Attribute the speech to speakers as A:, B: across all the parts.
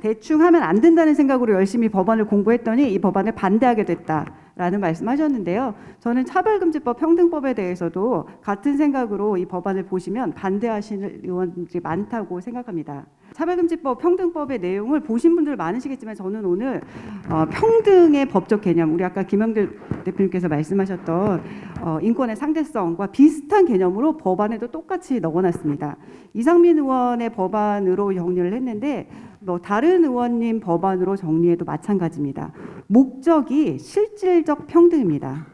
A: 대충 하면 안 된다는 생각으로 열심히 법안을 공부했더니 이 법안을 반대하게 됐다라는 말씀하셨는데요. 저는 차별금지법, 평등법에 대해서도 같은 생각으로 이 법안을 보시면 반대하시는 의원들이 많다고 생각합니다. 차별금지법, 평등법의 내용을 보신 분들 많으시겠지만 저는 오늘 평등의 법적 개념, 우리 아까 김영길 대표님께서 말씀하셨던 인권의 상대성과 비슷한 개념으로 법안에도 똑같이 넣어놨습니다. 이상민 의원의 법안으로 정리를 했는데 다른 의원님 법안으로 정리해도 마찬가지입니다. 목적이 실질적 평등입니다.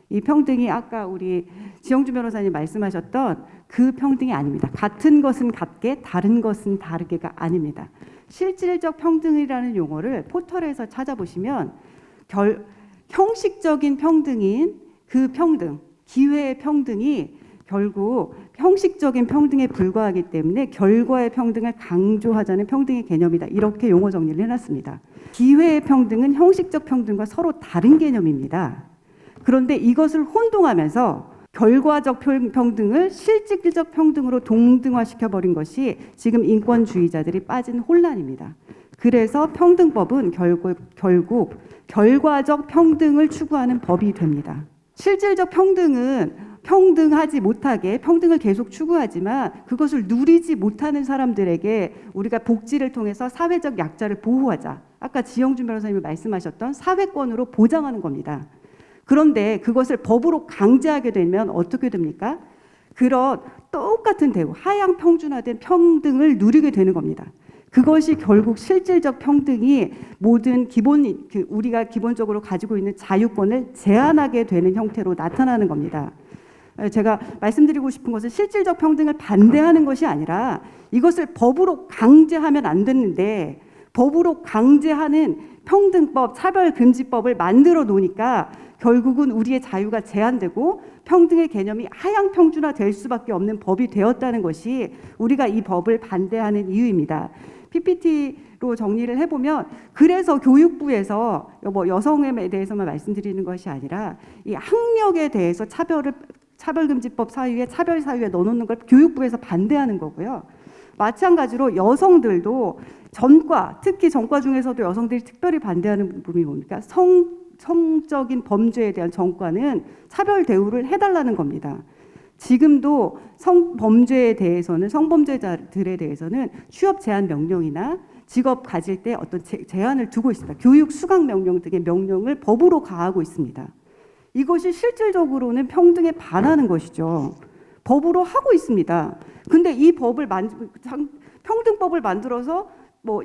A: 이 평등이 아까 우리 지영주 변호사님 말씀하셨던 그 평등이 아닙니다. 같은 것은 같게, 다른 것은 다르게가 아닙니다. 실질적 평등이라는 용어를 포털에서 찾아보시면 형식적인 평등인 그 평등, 기회의 평등이 결국 형식적인 평등에 불과하기 때문에 결과의 평등을 강조하자는 평등의 개념이다. 이렇게 용어 정리를 해놨습니다. 기회의 평등은 형식적 평등과 서로 다른 개념입니다. 그런데 이것을 혼동하면서 결과적 평등을 실질적 평등으로 동등화시켜버린 것이 지금 인권주의자들이 빠진 혼란입니다. 그래서 평등법은 결국 결과적 평등을 추구하는 법이 됩니다. 실질적 평등은 평등하지 못하게 평등을 계속 추구하지만 그것을 누리지 못하는 사람들에게 우리가 복지를 통해서 사회적 약자를 보호하자. 아까 지영준 변호사님이 말씀하셨던 사회권으로 보장하는 겁니다. 그런데 그것을 법으로 강제하게 되면 어떻게 됩니까? 그런 똑같은 대우, 하향 평준화된 평등을 누리게 되는 겁니다. 그것이 결국 실질적 평등이 모든 우리가 기본적으로 가지고 있는 자유권을 제한하게 되는 형태로 나타나는 겁니다. 제가 말씀드리고 싶은 것은 실질적 평등을 반대하는 것이 아니라 이것을 법으로 강제하면 안 되는데 법으로 강제하는 평등법, 차별금지법을 만들어 놓으니까 결국은 우리의 자유가 제한되고 평등의 개념이 하향 평준화될 수밖에 없는 법이 되었다는 것이 우리가 이 법을 반대하는 이유입니다. PPT로 정리를 해보면 그래서 교육부에서 여성에 대해서만 말씀드리는 것이 아니라 이 학력에 대해서 차별금지법 사유에 차별 사유에 넣어놓는 걸 교육부에서 반대하는 거고요. 마찬가지로 여성들도 전과, 특히 전과 중에서도 여성들이 특별히 반대하는 부분이 뭡니까? 성적인 범죄에 대한 전과는 차별 대우를 해달라는 겁니다. 지금도 성범죄에 대해서는 성범죄자들에 대해서는 취업 제한 명령이나 직업 가질 때 어떤 제한을 두고 있습니다. 교육 수강 명령 등의 명령을 법으로 가하고 있습니다. 이것이 실질적으로는 평등에 반하는 것이죠. 법으로 하고 있습니다. 근데 이 평등법을 만들어서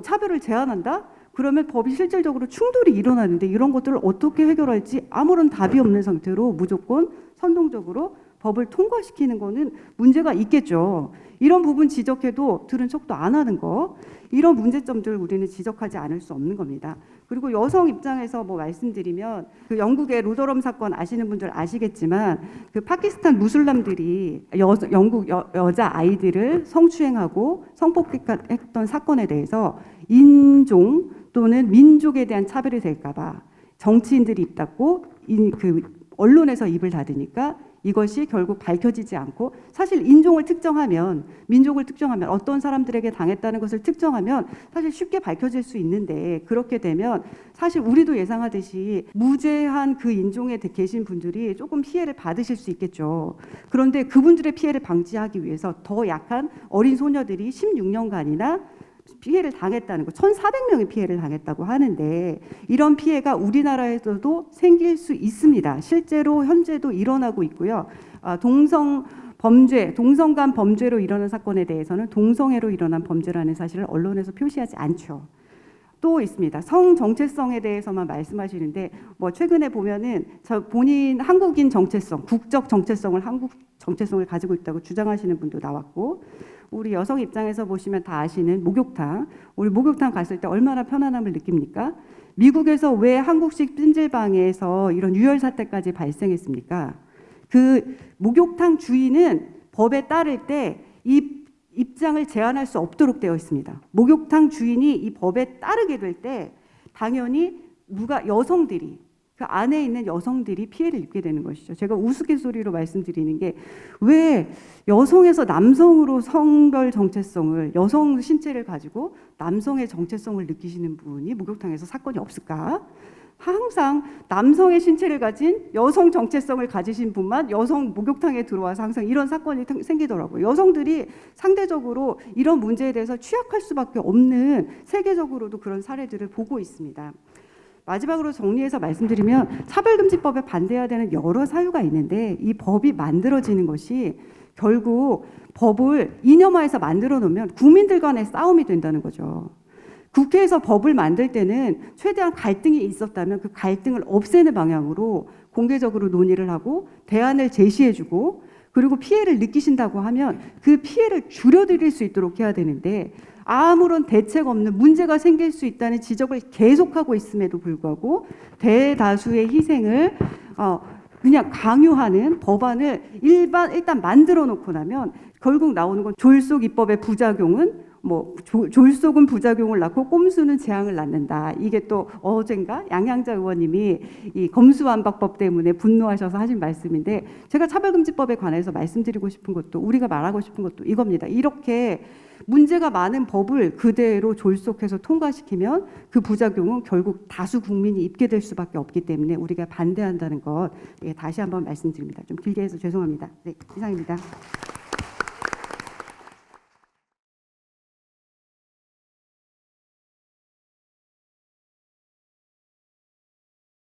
A: 차별을 제한한다? 그러면 법이 실질적으로 충돌이 일어나는데 이런 것들을 어떻게 해결할지 아무런 답이 없는 상태로 무조건 선동적으로 법을 통과시키는 거는 문제가 있겠죠. 이런 부분 지적해도 들은 척도 안 하는 거, 이런 문제점들을 우리는 지적하지 않을 수 없는 겁니다. 그리고 여성 입장에서 말씀드리면 그 영국의 루더럼 사건 아시는 분들 아시겠지만 그 파키스탄 무슬람들이 영국 여자 아이들을 성추행하고 성폭행했던 사건에 대해서 인종 또는 민족에 대한 차별이 될까봐 정치인들이 입 닫고 언론에서 입을 닫으니까 이것이 결국 밝혀지지 않고, 사실 인종을 특정하면, 민족을 특정하면, 어떤 사람들에게 당했다는 것을 특정하면 사실 쉽게 밝혀질 수 있는데, 그렇게 되면 사실 우리도 예상하듯이 무죄한 그 인종에 계신 분들이 조금 피해를 받으실 수 있겠죠. 그런데 그분들의 피해를 방지하기 위해서 더 약한 어린 소녀들이 16년간이나 피해를 당했다는 거, 1,400명이 피해를 당했다고 하는데 이런 피해가 우리나라에서도 생길 수 있습니다. 실제로 현재도 일어나고 있고요. 동성 간 범죄로 일어난 사건에 대해서는 동성애로 일어난 범죄라는 사실을 언론에서 표시하지 않죠. 또 있습니다. 성 정체성에 대해서만 말씀하시는데 최근에 보면은 본인 한국인 정체성, 국적 정체성을 한국 정체성을 가지고 있다고 주장하시는 분도 나왔고, 우리 여성 입장에서 보시면 다 아시는 목욕탕, 우리 목욕탕 갔을 때 얼마나 편안함을 느낍니까? 미국에서 왜 한국식 찜질방에서 이런 유혈 사태까지 발생했습니까? 그 목욕탕 주인은 법에 따를 때 이 입장을 제한할 수 없도록 되어 있습니다. 목욕탕 주인이 이 법에 따르게 될 때 당연히 여성들이 그 안에 있는 여성들이 피해를 입게 되는 것이죠. 제가 우스갯소리로 말씀드리는 게 왜 여성에서 남성으로 성별 정체성을 여성 신체를 가지고 남성의 정체성을 느끼시는 분이 목욕탕에서 사건이 없을까? 항상 남성의 신체를 가진 여성 정체성을 가지신 분만 여성 목욕탕에 들어와서 항상 이런 사건이 생기더라고요. 여성들이 상대적으로 이런 문제에 대해서 취약할 수밖에 없는 세계적으로도 그런 사례들을 보고 있습니다. 마지막으로 정리해서 말씀드리면 차별금지법에 반대해야 되는 여러 사유가 있는데 이 법이 만들어지는 것이 결국 법을 이념화해서 만들어 놓으면 국민들 간의 싸움이 된다는 거죠. 국회에서 법을 만들 때는 최대한 갈등이 있었다면 그 갈등을 없애는 방향으로 공개적으로 논의를 하고 대안을 제시해주고 그리고 피해를 느끼신다고 하면 그 피해를 줄여드릴 수 있도록 해야 되는데 아무런 대책 없는 문제가 생길 수 있다는 지적을 계속하고 있음에도 불구하고 대다수의 희생을 그냥 강요하는 법안을 일단 만들어 놓고 나면 결국 나오는 건 졸속 입법의 부작용은 졸속은 부작용을 낳고 꼼수는 재앙을 낳는다. 이게 또 어젠가 양양자 의원님이 이 검수완박법 때문에 분노하셔서 하신 말씀인데 제가 차별금지법에 관해서 말씀드리고 싶은 것도 우리가 말하고 싶은 것도 이겁니다. 이렇게 문제가 많은 법을 그대로 졸속해서 통과시키면 그 부작용은 결국 다수 국민이 입게 될 수밖에 없기 때문에 우리가 반대한다는 것 다시 한번 말씀드립니다. 좀 길게 해서 죄송합니다. 네, 이상입니다.